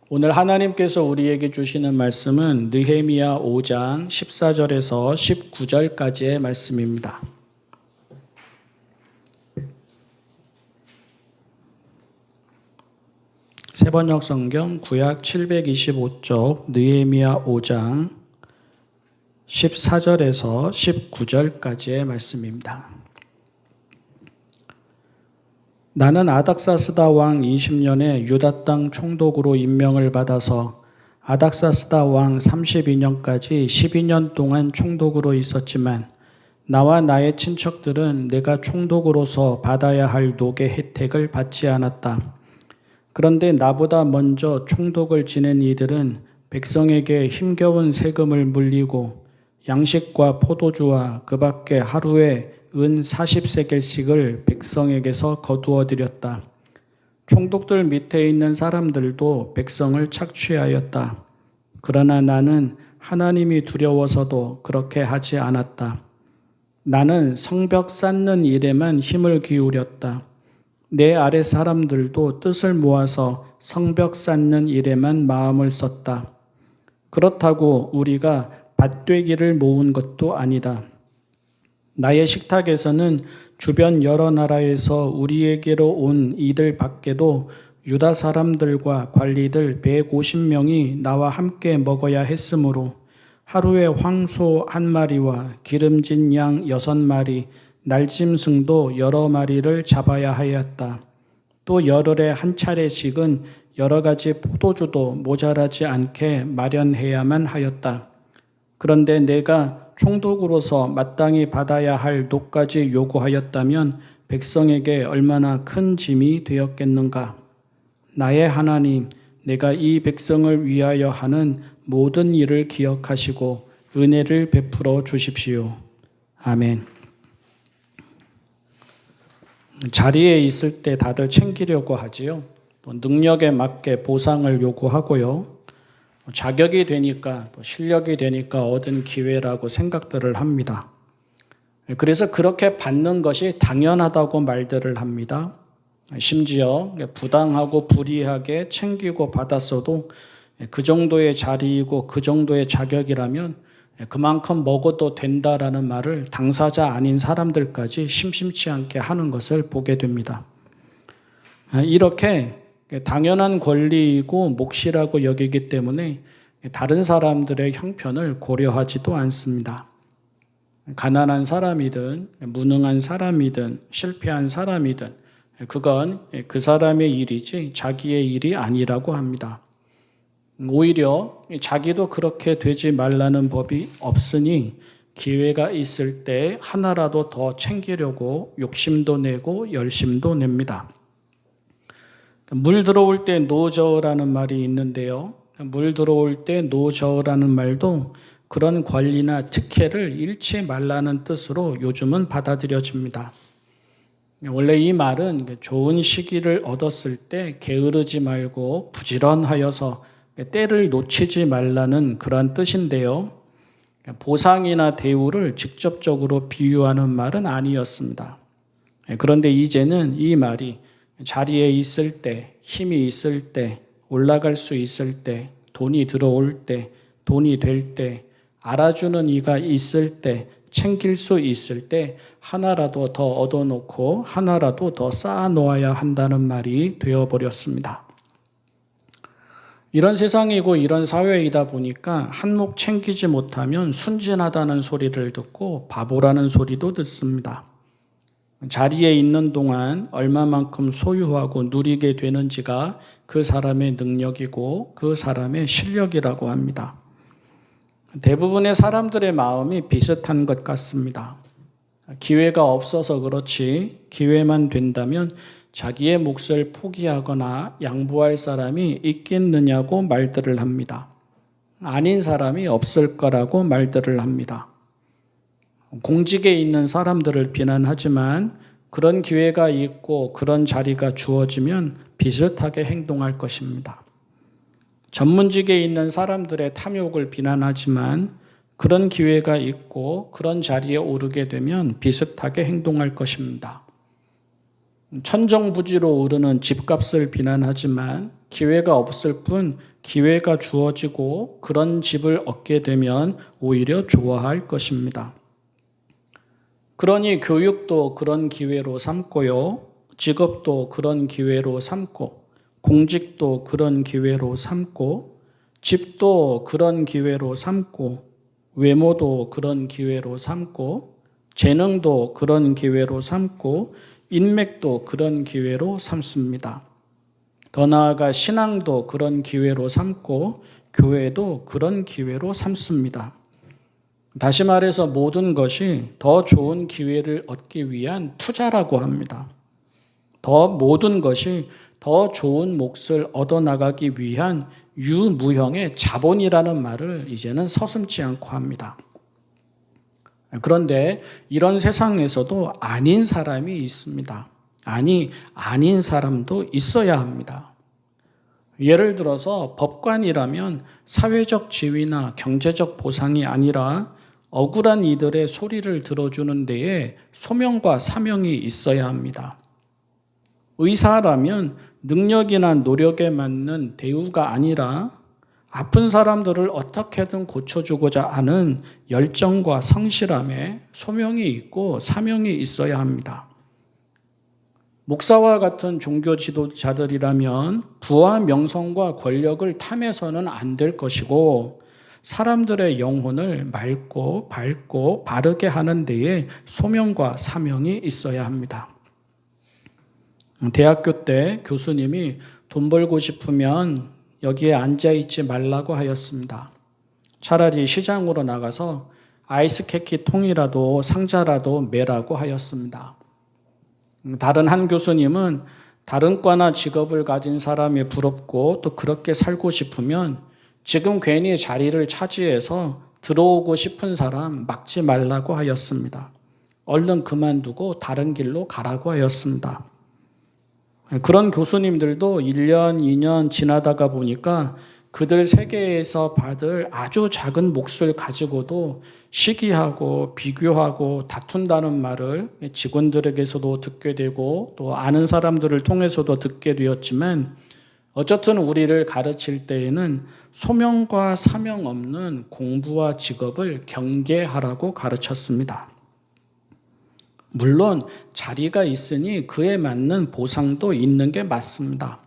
오늘 하나님께서 우리에게 주시는 말씀은 느헤미야 5장 14절에서 19절까지의 말씀입니다. 새번역 성경 구약 725쪽 느헤미야 5장 14절에서 19절까지의 말씀입니다. 나는 아닥사스다 왕 20년에 유다 땅 총독으로 임명을 받아서 아닥사스다 왕 32년까지 12년 동안 총독으로 있었지만 나와 나의 친척들은 내가 총독으로서 받아야 할 녹의 혜택을 받지 않았다. 그런데 나보다 먼저 총독을 지낸 이들은 백성에게 힘겨운 세금을 물리고 양식과 포도주와 그 밖에 하루에 은 40세겔씩을 백성에게서 거두어 드렸다. 총독들 밑에 있는 사람들도 백성을 착취하였다. 그러나 나는 하나님이 두려워서도 그렇게 하지 않았다. 나는 성벽 쌓는 일에만 힘을 기울였다. 내 아래 사람들도 뜻을 모아서 성벽 쌓는 일에만 마음을 썼다. 그렇다고 우리가 밭되기를 모은 것도 아니다. 나의 식탁에서는 주변 여러 나라에서 우리에게로 온 이들 밖에도 유다 사람들과 관리들 150명이 나와 함께 먹어야 했으므로 하루에 황소 1마리와 기름진 양 6마리, 날짐승도 여러 마리를 잡아야 하였다. 또 열흘에 한 차례씩은 여러 가지 포도주도 모자라지 않게 마련해야만 하였다. 그런데 내가 총독으로서 마땅히 받아야 할 녹까지 요구하였다면 백성에게 얼마나 큰 짐이 되었겠는가. 나의 하나님, 내가 이 백성을 위하여 하는 모든 일을 기억하시고 은혜를 베풀어 주십시오. 아멘. 자리에 있을 때 다들 챙기려고 하지요. 또 능력에 맞게 보상을 요구하고요. 자격이 되니까 또 실력이 되니까 얻은 기회라고 생각들을 합니다. 그래서 그렇게 받는 것이 당연하다고 말들을 합니다. 심지어 부당하고 불이하게 챙기고 받았어도 그 정도의 자리이고 그 정도의 자격이라면 그만큼 먹어도 된다라는 말을 당사자 아닌 사람들까지 심심치 않게 하는 것을 보게 됩니다. 이렇게 당연한 권리이고 몫이라고 여기기 때문에 다른 사람들의 형편을 고려하지도 않습니다. 가난한 사람이든 무능한 사람이든 실패한 사람이든 그건 그 사람의 일이지 자기의 일이 아니라고 합니다. 오히려 자기도 그렇게 되지 말라는 법이 없으니 기회가 있을 때 하나라도 더 챙기려고 욕심도 내고 열심도 냅니다. 물 들어올 때 노저으라는 말이 있는데요. 물 들어올 때 노저으라는 말도 그런 권리나 특혜를 잃지 말라는 뜻으로 요즘은 받아들여집니다. 원래 이 말은 좋은 시기를 얻었을 때 게으르지 말고 부지런하여서 때를 놓치지 말라는 그런 뜻인데요. 보상이나 대우를 직접적으로 비유하는 말은 아니었습니다. 그런데 이제는 이 말이 자리에 있을 때, 힘이 있을 때, 올라갈 수 있을 때, 돈이 들어올 때, 돈이 될 때, 알아주는 이가 있을 때, 챙길 수 있을 때 하나라도 더 얻어놓고 하나라도 더 쌓아놓아야 한다는 말이 되어버렸습니다. 이런 세상이고 이런 사회이다 보니까 한몫 챙기지 못하면 순진하다는 소리를 듣고 바보라는 소리도 듣습니다. 자리에 있는 동안 얼마만큼 소유하고 누리게 되는지가 그 사람의 능력이고 그 사람의 실력이라고 합니다. 대부분의 사람들의 마음이 비슷한 것 같습니다. 기회가 없어서 그렇지 기회만 된다면 자기의 몫을 포기하거나 양보할 사람이 있겠느냐고 말들을 합니다. 아닌 사람이 없을 거라고 말들을 합니다. 공직에 있는 사람들을 비난하지만 그런 기회가 있고 그런 자리가 주어지면 비슷하게 행동할 것입니다. 전문직에 있는 사람들의 탐욕을 비난하지만 그런 기회가 있고 그런 자리에 오르게 되면 비슷하게 행동할 것입니다. 천정부지로 오르는 집값을 비난하지만 기회가 없을 뿐 기회가 주어지고 그런 집을 얻게 되면 오히려 좋아할 것입니다. 그러니 교육도 그런 기회로 삼고요. 직업도 그런 기회로 삼고 공직도 그런 기회로 삼고 집도 그런 기회로 삼고 외모도 그런 기회로 삼고 재능도 그런 기회로 삼고 인맥도 그런 기회로 삼습니다. 더 나아가 신앙도 그런 기회로 삼고 교회도 그런 기회로 삼습니다. 다시 말해서 모든 것이 더 좋은 기회를 얻기 위한 투자라고 합니다. 모든 것이 더 좋은 몫을 얻어나가기 위한 유무형의 자본이라는 말을 이제는 서슴지 않고 합니다. 그런데 이런 세상에서도 아닌 사람이 있습니다. 아닌 사람도 있어야 합니다. 예를 들어서 법관이라면 사회적 지위나 경제적 보상이 아니라 억울한 이들의 소리를 들어주는 데에 소명과 사명이 있어야 합니다. 의사라면 능력이나 노력에 맞는 대우가 아니라 아픈 사람들을 어떻게든 고쳐주고자 하는 열정과 성실함에 소명이 있고 사명이 있어야 합니다. 목사와 같은 종교 지도자들이라면 부와 명성과 권력을 탐해서는 안 될 것이고 사람들의 영혼을 맑고 밝고 바르게 하는 데에 소명과 사명이 있어야 합니다. 대학교 때 교수님이 돈 벌고 싶으면 여기에 앉아있지 말라고 하였습니다. 차라리 시장으로 나가서 아이스케키 통이라도 상자라도 매라고 하였습니다. 다른 한 교수님은 다른 과나 직업을 가진 사람이 부럽고 또 그렇게 살고 싶으면 지금 괜히 자리를 차지해서 들어오고 싶은 사람 막지 말라고 하였습니다. 얼른 그만두고 다른 길로 가라고 하였습니다. 그런 교수님들도 1년, 2년 지나다가 보니까 그들 세계에서 받을 아주 작은 몫을 가지고도 시기하고 비교하고 다툰다는 말을 직원들에게서도 듣게 되고 또 아는 사람들을 통해서도 듣게 되었지만 어쨌든 우리를 가르칠 때에는 소명과 사명 없는 공부와 직업을 경계하라고 가르쳤습니다. 물론 자리가 있으니 그에 맞는 보상도 있는 게 맞습니다.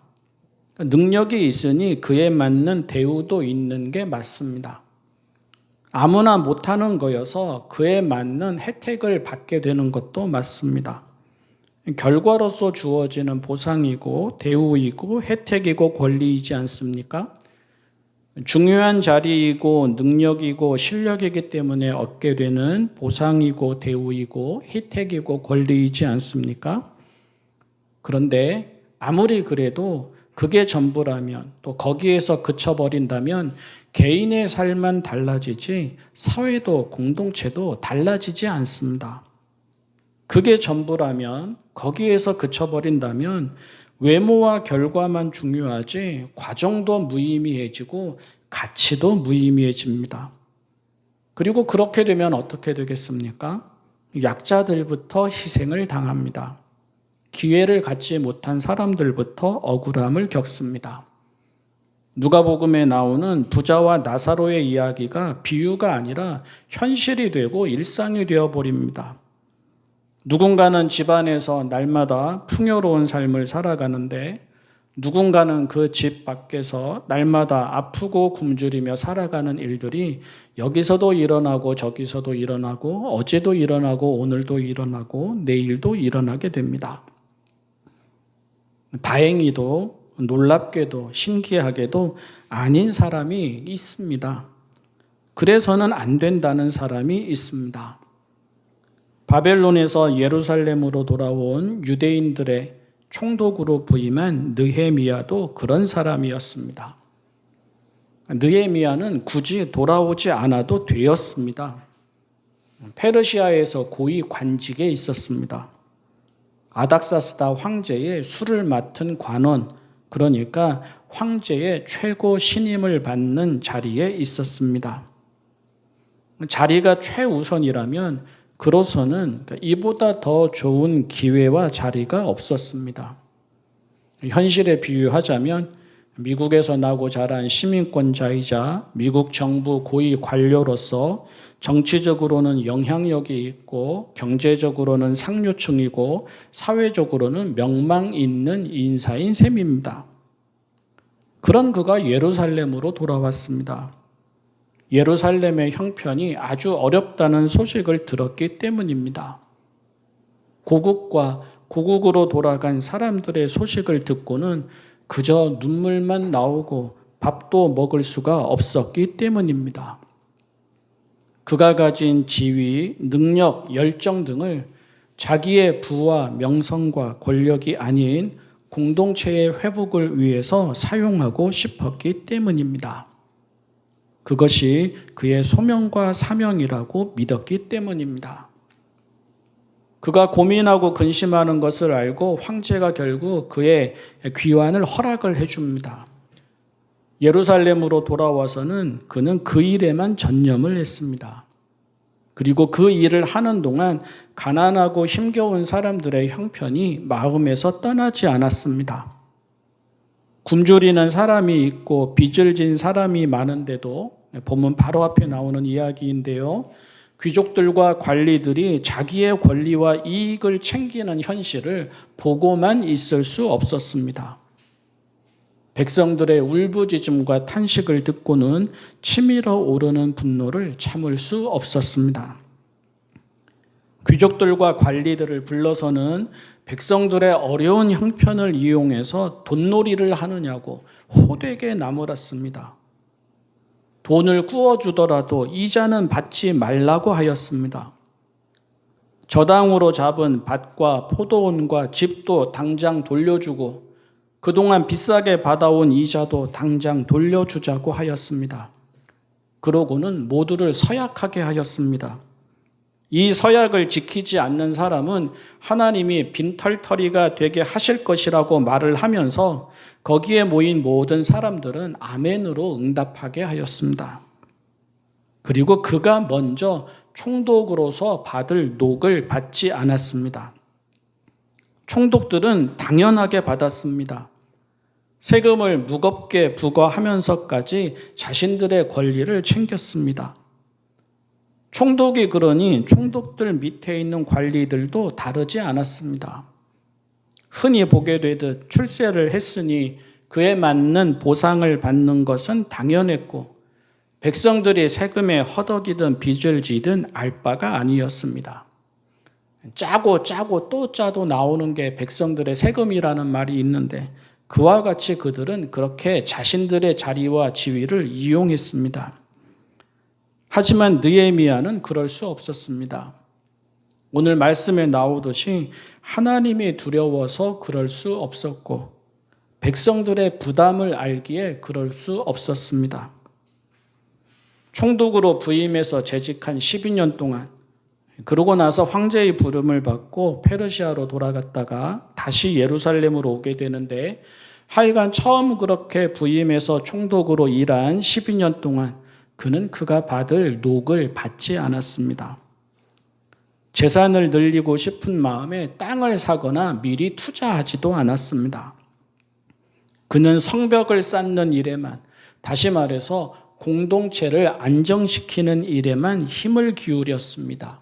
능력이 있으니 그에 맞는 대우도 있는 게 맞습니다. 아무나 못하는 거여서 그에 맞는 혜택을 받게 되는 것도 맞습니다. 결과로서 주어지는 보상이고 대우이고 혜택이고 권리이지 않습니까? 중요한 자리이고 능력이고 실력이기 때문에 얻게 되는 보상이고 대우이고 혜택이고 권리이지 않습니까? 그런데 아무리 그래도 그게 전부라면 또 거기에서 그쳐버린다면 개인의 삶만 달라지지 사회도 공동체도 달라지지 않습니다. 그게 전부라면 거기에서 그쳐버린다면 외모와 결과만 중요하지 과정도 무의미해지고 가치도 무의미해집니다. 그리고 그렇게 되면 어떻게 되겠습니까? 약자들부터 희생을 당합니다. 기회를 갖지 못한 사람들부터 억울함을 겪습니다. 누가복음에 나오는 부자와 나사로의 이야기가 비유가 아니라 현실이 되고 일상이 되어버립니다. 누군가는 집안에서 날마다 풍요로운 삶을 살아가는데 누군가는 그 집 밖에서 날마다 아프고 굶주리며 살아가는 일들이 여기서도 일어나고 저기서도 일어나고 어제도 일어나고 오늘도 일어나고 내일도 일어나게 됩니다. 다행히도 놀랍게도 신기하게도 아닌 사람이 있습니다. 그래서는 안 된다는 사람이 있습니다. 바벨론에서 예루살렘으로 돌아온 유대인들의 총독으로 부임한 느헤미야도 그런 사람이었습니다. 느헤미야는 굳이 돌아오지 않아도 되었습니다. 페르시아에서 고위 관직에 있었습니다. 아닥사스다 황제의 술을 맡은 관원, 그러니까 황제의 최고 신임을 받는 자리에 있었습니다. 자리가 최우선이라면 그로서는 이보다 더 좋은 기회와 자리가 없었습니다. 현실에 비유하자면 미국에서 나고 자란 시민권자이자 미국 정부 고위 관료로서 정치적으로는 영향력이 있고 경제적으로는 상류층이고 사회적으로는 명망 있는 인사인 셈입니다. 그런 그가 예루살렘으로 돌아왔습니다. 예루살렘의 형편이 아주 어렵다는 소식을 들었기 때문입니다. 고국과 고국으로 돌아간 사람들의 소식을 듣고는 그저 눈물만 나오고 밥도 먹을 수가 없었기 때문입니다. 그가 가진 지위, 능력, 열정 등을 자기의 부와 명성과 권력이 아닌 공동체의 회복을 위해서 사용하고 싶었기 때문입니다. 그것이 그의 소명과 사명이라고 믿었기 때문입니다. 그가 고민하고 근심하는 것을 알고 황제가 결국 그의 귀환을 허락을 해줍니다. 예루살렘으로 돌아와서는 그는 그 일에만 전념을 했습니다. 그리고 그 일을 하는 동안 가난하고 힘겨운 사람들의 형편이 마음에서 떠나지 않았습니다. 굶주리는 사람이 있고 빚을 진 사람이 많은데도 보면 바로 앞에 나오는 이야기인데요. 귀족들과 관리들이 자기의 권리와 이익을 챙기는 현실을 보고만 있을 수 없었습니다. 백성들의 울부짖음과 탄식을 듣고는 치밀어 오르는 분노를 참을 수 없었습니다. 귀족들과 관리들을 불러서는 백성들의 어려운 형편을 이용해서 돈놀이를 하느냐고 호되게 나무랐습니다. 돈을 구워주더라도 이자는 받지 말라고 하였습니다. 저당으로 잡은 밭과 포도원과 집도 당장 돌려주고 그동안 비싸게 받아온 이자도 당장 돌려주자고 하였습니다. 그러고는 모두를 서약하게 하였습니다. 이 서약을 지키지 않는 사람은 하나님이 빈털터리가 되게 하실 것이라고 말을 하면서 거기에 모인 모든 사람들은 아멘으로 응답하게 하였습니다. 그리고 그가 먼저 총독으로서 받을 녹을 받지 않았습니다. 총독들은 당연하게 받았습니다. 세금을 무겁게 부과하면서까지 자신들의 권리를 챙겼습니다. 총독이 그러니 총독들 밑에 있는 관리들도 다르지 않았습니다. 흔히 보게 되듯 출세를 했으니 그에 맞는 보상을 받는 것은 당연했고 백성들이 세금에 허덕이든 빚을 지든 알 바가 아니었습니다. 짜고 또 짜도 나오는 게 백성들의 세금이라는 말이 있는데 그와 같이 그들은 그렇게 자신들의 자리와 지위를 이용했습니다. 하지만 느헤미야는 그럴 수 없었습니다. 오늘 말씀에 나오듯이 하나님이 두려워서 그럴 수 없었고 백성들의 부담을 알기에 그럴 수 없었습니다. 총독으로 부임해서 재직한 12년 동안 그러고 나서 황제의 부름을 받고 페르시아로 돌아갔다가 다시 예루살렘으로 오게 되는데 하여간 처음 그렇게 부임해서 총독으로 일한 12년 동안 그는 그가 받을 녹을 받지 않았습니다. 재산을 늘리고 싶은 마음에 땅을 사거나 미리 투자하지도 않았습니다. 그는 성벽을 쌓는 일에만, 다시 말해서 공동체를 안정시키는 일에만 힘을 기울였습니다.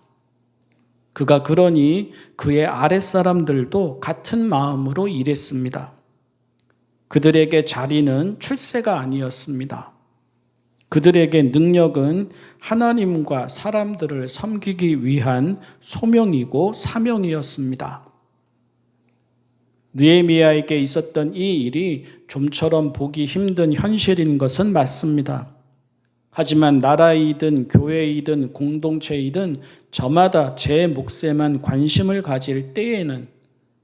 그가 그러니 그의 아랫사람들도 같은 마음으로 일했습니다. 그들에게 자리는 출세가 아니었습니다. 그들에게 능력은 하나님과 사람들을 섬기기 위한 소명이고 사명이었습니다. 느헤미야에게 있었던 이 일이 좀처럼 보기 힘든 현실인 것은 맞습니다. 하지만 나라이든 교회이든 공동체이든 저마다 제 몫에만 관심을 가질 때에는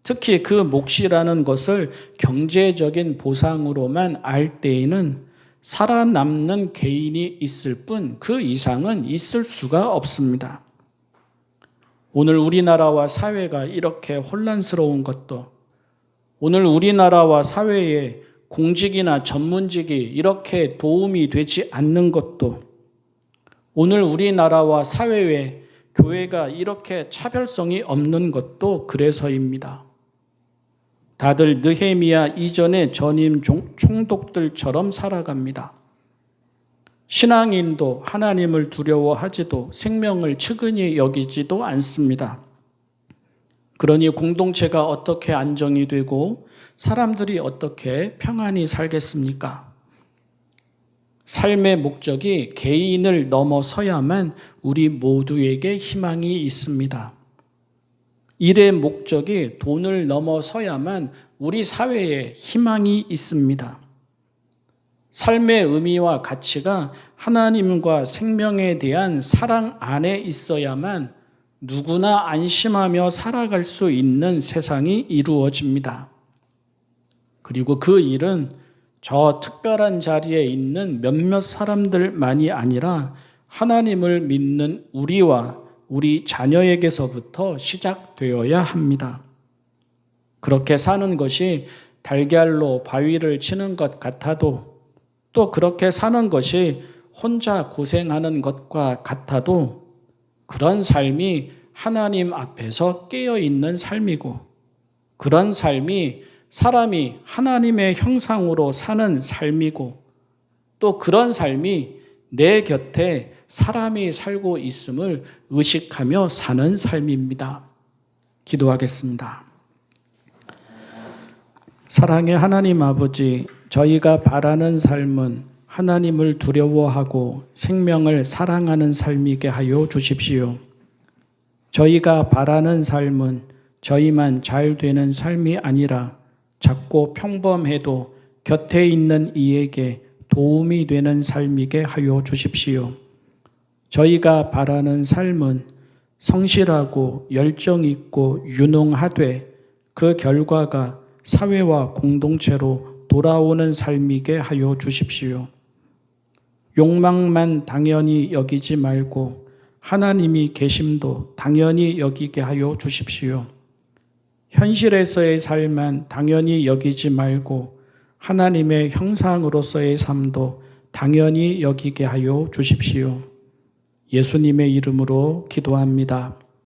특히 그 몫이라는 것을 경제적인 보상으로만 알 때에는 살아남는 개인이 있을 뿐 그 이상은 있을 수가 없습니다. 오늘 우리나라와 사회가 이렇게 혼란스러운 것도 오늘 우리나라와 사회에 공직이나 전문직이 이렇게 도움이 되지 않는 것도 오늘 우리나라와 사회에 교회가 이렇게 차별성이 없는 것도 그래서입니다. 다들 느헤미야 이전의 전임 총독들처럼 살아갑니다. 신앙인도 하나님을 두려워하지도 생명을 측은히 여기지도 않습니다. 그러니 공동체가 어떻게 안정이 되고 사람들이 어떻게 평안히 살겠습니까? 삶의 목적이 개인을 넘어서야만 우리 모두에게 희망이 있습니다. 일의 목적이 돈을 넘어서야만 우리 사회에 희망이 있습니다. 삶의 의미와 가치가 하나님과 생명에 대한 사랑 안에 있어야만 누구나 안심하며 살아갈 수 있는 세상이 이루어집니다. 그리고 그 일은 저 특별한 자리에 있는 몇몇 사람들만이 아니라 하나님을 믿는 우리와 우리 자녀에게서부터 시작되어야 합니다. 그렇게 사는 것이 달걀로 바위를 치는 것 같아도, 또 그렇게 사는 것이 혼자 고생하는 것과 같아도 그런 삶이 하나님 앞에서 깨어있는 삶이고, 그런 삶이 사람이 하나님의 형상으로 사는 삶이고, 또 그런 삶이 내 곁에 사람이 살고 있음을 의식하며 사는 삶입니다. 기도하겠습니다. 사랑의 하나님 아버지, 저희가 바라는 삶은 하나님을 두려워하고 생명을 사랑하는 삶이게 하여 주십시오. 저희가 바라는 삶은 저희만 잘 되는 삶이 아니라 작고 평범해도 곁에 있는 이에게 도움이 되는 삶이게 하여 주십시오. 저희가 바라는 삶은 성실하고 열정 있고 유능하되 그 결과가 사회와 공동체로 돌아오는 삶이게 하여 주십시오. 욕망만 당연히 여기지 말고 하나님이 계심도 당연히 여기게 하여 주십시오. 현실에서의 삶만 당연히 여기지 말고 하나님의 형상으로서의 삶도 당연히 여기게 하여 주십시오. 예수님의 이름으로 기도합니다.